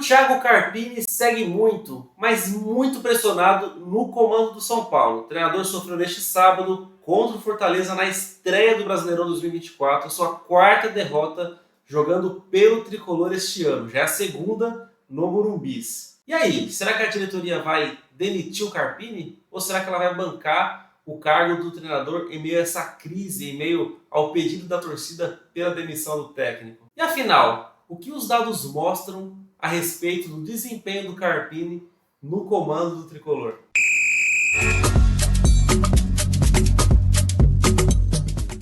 Thiago Carpini segue muito, mas muito pressionado no comando do São Paulo. O treinador sofreu neste sábado contra o Fortaleza na estreia do Brasileirão 2024, sua quarta derrota jogando pelo tricolor este ano, já é a segunda no Morumbis. E aí, será que a diretoria vai demitir o Carpini ou será que ela vai bancar o cargo do treinador em meio a essa crise, em meio ao pedido da torcida pela demissão do técnico? E afinal, o que os dados mostram a respeito do desempenho do Carpini no comando do tricolor?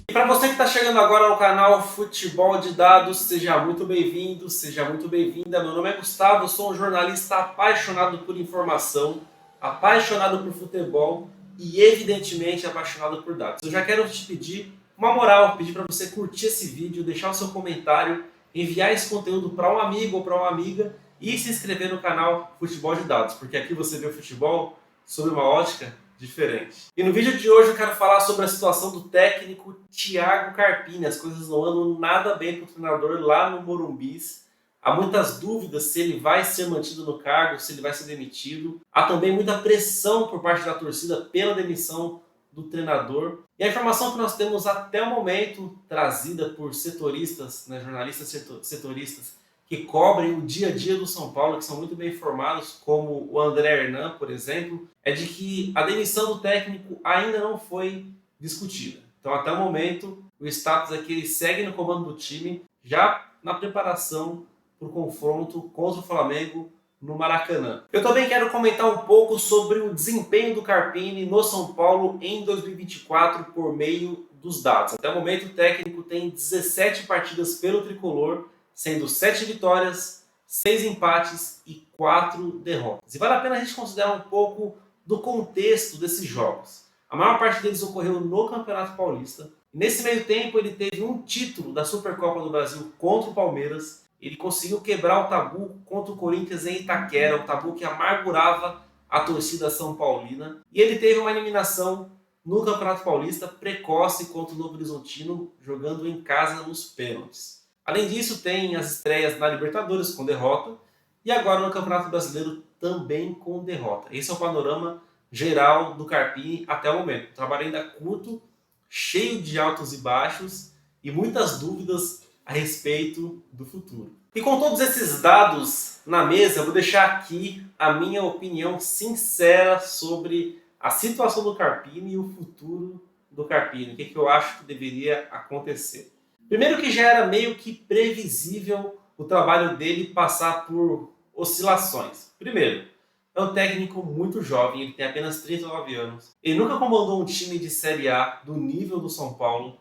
E para você que está chegando agora no canal Futebol de Dados, seja muito bem-vindo, seja muito bem-vinda. Meu nome é Gustavo, eu sou um jornalista apaixonado por informação, apaixonado por futebol e evidentemente apaixonado por dados. Eu já quero te pedir uma moral, pedir para você curtir esse vídeo, deixar o seu comentário, enviar esse conteúdo para um amigo ou para uma amiga e se inscrever no canal Futebol de Dados, porque aqui você vê o futebol sob uma ótica diferente. E no vídeo de hoje eu quero falar sobre a situação do técnico Thiago Carpini. As coisas não andam nada bem para o treinador lá no Morumbis. Há muitas dúvidas se ele vai ser mantido no cargo, se ele vai ser demitido. Há também muita pressão por parte da torcida pela demissão do treinador. E a informação que nós temos até o momento, trazida por setoristas, jornalistas setoristas, que cobrem o dia a dia do São Paulo, que são muito bem informados, como o André Hernan, por exemplo, é de que a demissão do técnico ainda não foi discutida. Então, até o momento, o status é que ele segue no comando do time, já na preparação para o confronto contra o Flamengo no Maracanã. Eu também quero comentar um pouco sobre o desempenho do Carpini no São Paulo em 2024 por meio dos dados. Até o momento, o técnico tem 17 partidas pelo tricolor, sendo 7 vitórias, 6 empates e 4 derrotas. E vale a pena a gente considerar um pouco do contexto desses jogos. A maior parte deles ocorreu no Campeonato Paulista. Nesse meio tempo ele teve um título da Supercopa do Brasil contra o Palmeiras. Ele conseguiu quebrar o tabu contra o Corinthians em Itaquera, um tabu que amargurava a torcida são paulina. E ele teve uma eliminação no Campeonato Paulista precoce contra o Novo Horizontino, jogando em casa nos pênaltis. Além disso, tem as estreias na Libertadores com derrota e agora no Campeonato Brasileiro também com derrota. Esse é o panorama geral do Carpini até o momento. Um trabalho ainda curto, cheio de altos e baixos e muitas dúvidas a respeito do futuro. E com todos esses dados na mesa, eu vou deixar aqui a minha opinião sincera sobre a situação do Carpini e o futuro do Carpini. O que eu acho que deveria acontecer. Primeiro que já era meio que previsível o trabalho dele passar por oscilações. Primeiro, é um técnico muito jovem, ele tem apenas 39 anos. Ele nunca comandou um time de Série A do nível do São Paulo,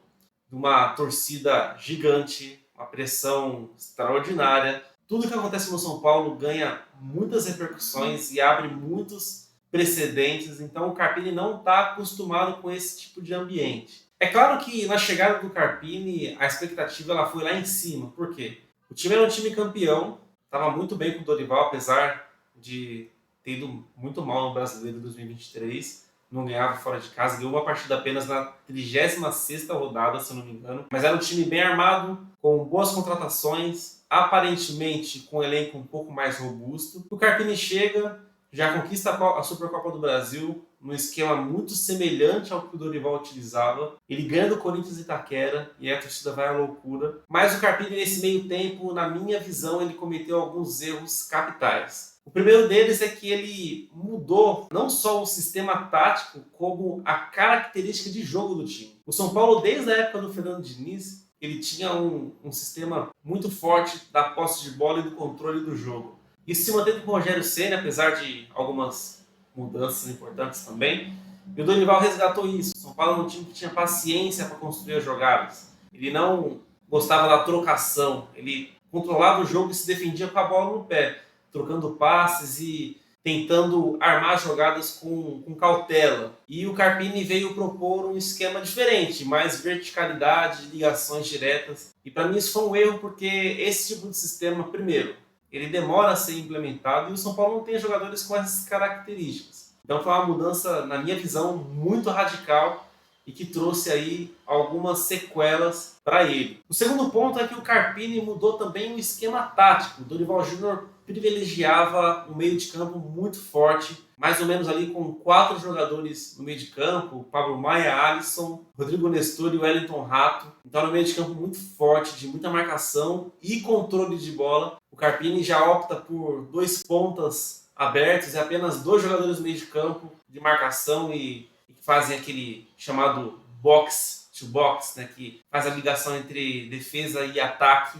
de uma torcida gigante, uma pressão extraordinária. Tudo que acontece no São Paulo ganha muitas repercussões e abre muitos precedentes, então o Carpini não está acostumado com esse tipo de ambiente. É claro que na chegada do Carpini a expectativa ela foi lá em cima. Por quê? O time era um time campeão, estava muito bem com o Dorival, apesar de ter ido muito mal no Brasileiro de 2023. Não ganhava fora de casa, ganhou uma partida apenas na 36ª rodada, se eu não me engano. Mas era um time bem armado, com boas contratações, aparentemente com um elenco um pouco mais robusto. O Carpini chega, já conquista a Supercopa do Brasil, num esquema muito semelhante ao que o Dorival utilizava. Ele ganha do Corinthians e Itaquera e a torcida vai à loucura. Mas o Carpini, nesse meio tempo, na minha visão, ele cometeu alguns erros capitais. O primeiro deles é que ele mudou não só o sistema tático, como a característica de jogo do time. O São Paulo, desde a época do Fernando Diniz, ele tinha um sistema muito forte da posse de bola e do controle do jogo. Isso se manteve com o Rogério Ceni, apesar de algumas mudanças importantes também. E o Dorival resgatou isso. O São Paulo era um time que tinha paciência para construir as jogadas. Ele não gostava da trocação. Ele controlava o jogo e se defendia com a bola no pé, trocando passes e tentando armar jogadas com cautela. E o Carpini veio propor um esquema diferente, mais verticalidade, ligações diretas. E para mim isso foi um erro, porque esse tipo de sistema, primeiro, ele demora a ser implementado e o São Paulo não tem jogadores com essas características. Então foi uma mudança, na minha visão, muito radical e que trouxe aí algumas sequelas para ele. O segundo ponto é que o Carpini mudou também o esquema tático. O Dorival Júnior privilegiava um meio de campo muito forte, mais ou menos ali com 4 jogadores no meio de campo, Pablo Maia, Alisson, Rodrigo Nestor e Wellington Rato. Então, no meio de campo muito forte, de muita marcação e controle de bola. O Carpini já opta por 2 pontas abertos e apenas 2 jogadores no meio de campo de marcação e que fazem aquele chamado box to box, né, que faz a ligação entre defesa e ataque.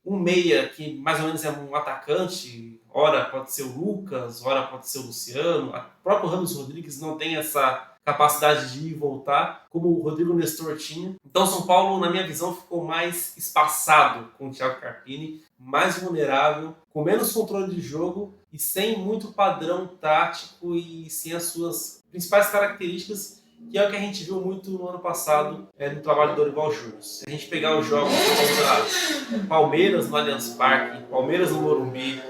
Um meia que mais ou menos é um atacante, ora pode ser o Lucas, ora pode ser o Luciano. O próprio Ramos Rodrigues não tem essa capacidade de ir e voltar, como o Rodrigo Nestor tinha. Então, São Paulo, na minha visão, ficou mais espaçado com o Thiago Carpini, mais vulnerável, com menos controle de jogo e sem muito padrão tático e sem as suas principais características, que é o que a gente viu muito no ano passado no trabalho do Dorival Júnior. Se a gente pegar os jogos contra Palmeiras no Allianz Parque, Palmeiras no Morumbi,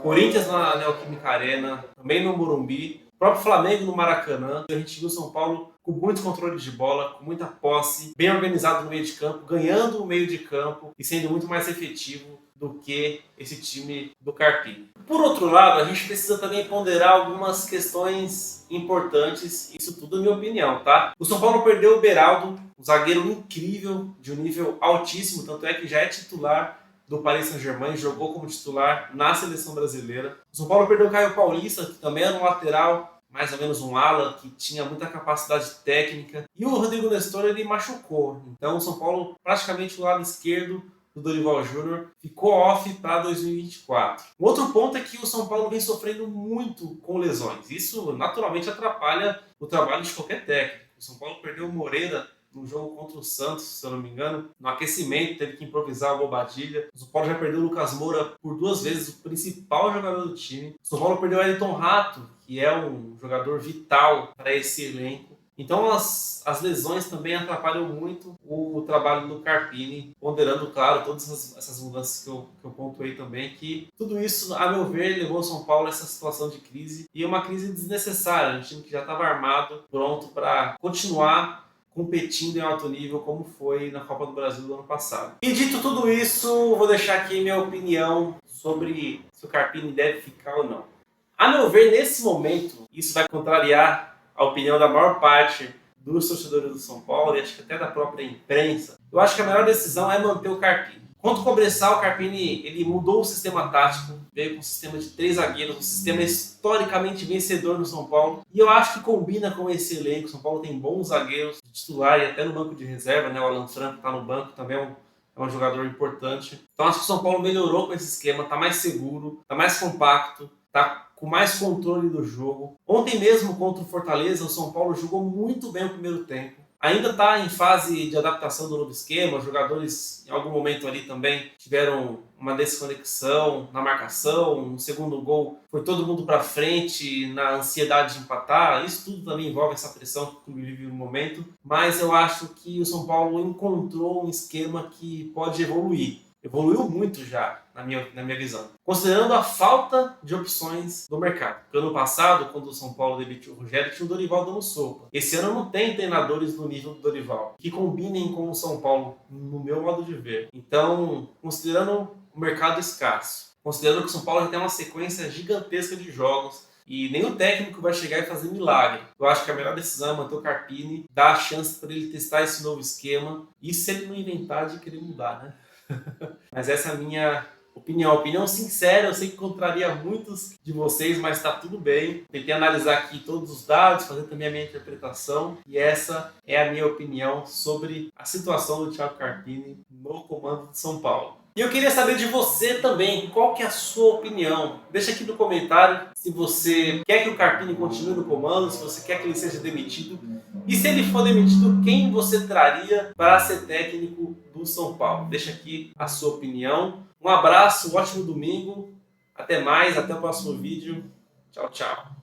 Corinthians na Neoquímica Arena, também no Morumbi, o próprio Flamengo no Maracanã, a gente viu o São Paulo com muito controle de bola, com muita posse, bem organizado no meio de campo, ganhando o meio de campo e sendo muito mais efetivo do que esse time do Carpini. Por outro lado, a gente precisa também ponderar algumas questões importantes, isso tudo é minha opinião, tá? O São Paulo perdeu o Beraldo, um zagueiro incrível, de um nível altíssimo, tanto é que já é titular do Paris Saint-Germain, jogou como titular na seleção brasileira. O São Paulo perdeu o Caio Paulista, que também era um lateral, mais ou menos um ala, que tinha muita capacidade técnica. E o Rodrigo Nestor, ele machucou. Então o São Paulo, praticamente o lado esquerdo do Dorival Júnior, ficou off para 2024. Um outro ponto é que o São Paulo vem sofrendo muito com lesões. Isso naturalmente atrapalha o trabalho de qualquer técnico. O São Paulo perdeu o Moreira no jogo contra o Santos, se eu não me engano, no aquecimento, teve que improvisar o Bobadilha. O São Paulo já perdeu o Lucas Moura por 2 vezes, o principal jogador do time. O São Paulo perdeu o Wellington Rato, que é um jogador vital para esse elenco. Então as lesões também atrapalham muito o trabalho do Carpini, ponderando, claro, todas essas mudanças que eu pontuei também, que tudo isso, a meu ver, levou o São Paulo a essa situação de crise, e uma crise desnecessária, um time que já estava armado, pronto para continuar competindo em alto nível, como foi na Copa do Brasil do ano passado. E dito tudo isso, vou deixar aqui minha opinião sobre se o Carpini deve ficar ou não. A meu ver, nesse momento, isso vai contrariar a opinião da maior parte dos torcedores do São Paulo e acho que até da própria imprensa. Eu acho que a melhor decisão é manter o Carpini. Contra o Cobressal, o Carpini ele mudou o sistema tático, veio com um sistema de 3 zagueiros, um sistema historicamente vencedor no São Paulo. E eu acho que combina com esse elenco. O São Paulo tem bons zagueiros de titular e até no banco de reserva, né? O Alan Franco está no banco, também é um jogador importante. Então acho que o São Paulo melhorou com esse esquema, está mais seguro, está mais compacto, está com mais controle do jogo. Ontem mesmo contra o Fortaleza, o São Paulo jogou muito bem o primeiro tempo. Ainda está em fase de adaptação do novo esquema, os jogadores em algum momento ali também tiveram uma desconexão na marcação, no segundo gol foi todo mundo para frente na ansiedade de empatar, isso tudo também envolve essa pressão que o clube vive no momento, mas eu acho que o São Paulo encontrou um esquema que pode evoluir. Evoluiu muito já, na minha visão. Considerando a falta de opções do mercado. Porque ano passado, quando o São Paulo demitiu o Rogério, tinha o Dorival dando sopa. Esse ano não tem treinadores no nível do Dorival que combinem com o São Paulo, no meu modo de ver. Então, considerando o mercado escasso, considerando que o São Paulo já tem uma sequência gigantesca de jogos, e nenhum técnico vai chegar e fazer milagre. Eu acho que a melhor decisão é manter o Carpini, dar a chance para ele testar esse novo esquema, e se ele não inventar de querer mudar, né? Mas essa é a minha opinião sincera, eu sei que contraria muitos de vocês, mas está tudo bem. Tentei analisar aqui todos os dados, fazer também a minha interpretação, e essa é a minha opinião sobre a situação do Thiago Carpini no comando de São Paulo. E eu queria saber de você também, qual que é a sua opinião? Deixa aqui no comentário se você quer que o Carpini continue no comando, se você quer que ele seja demitido. E se ele for demitido, quem você traria para ser técnico do São Paulo? Deixa aqui a sua opinião. Um abraço, um ótimo domingo. Até mais, até o próximo vídeo. Tchau, tchau.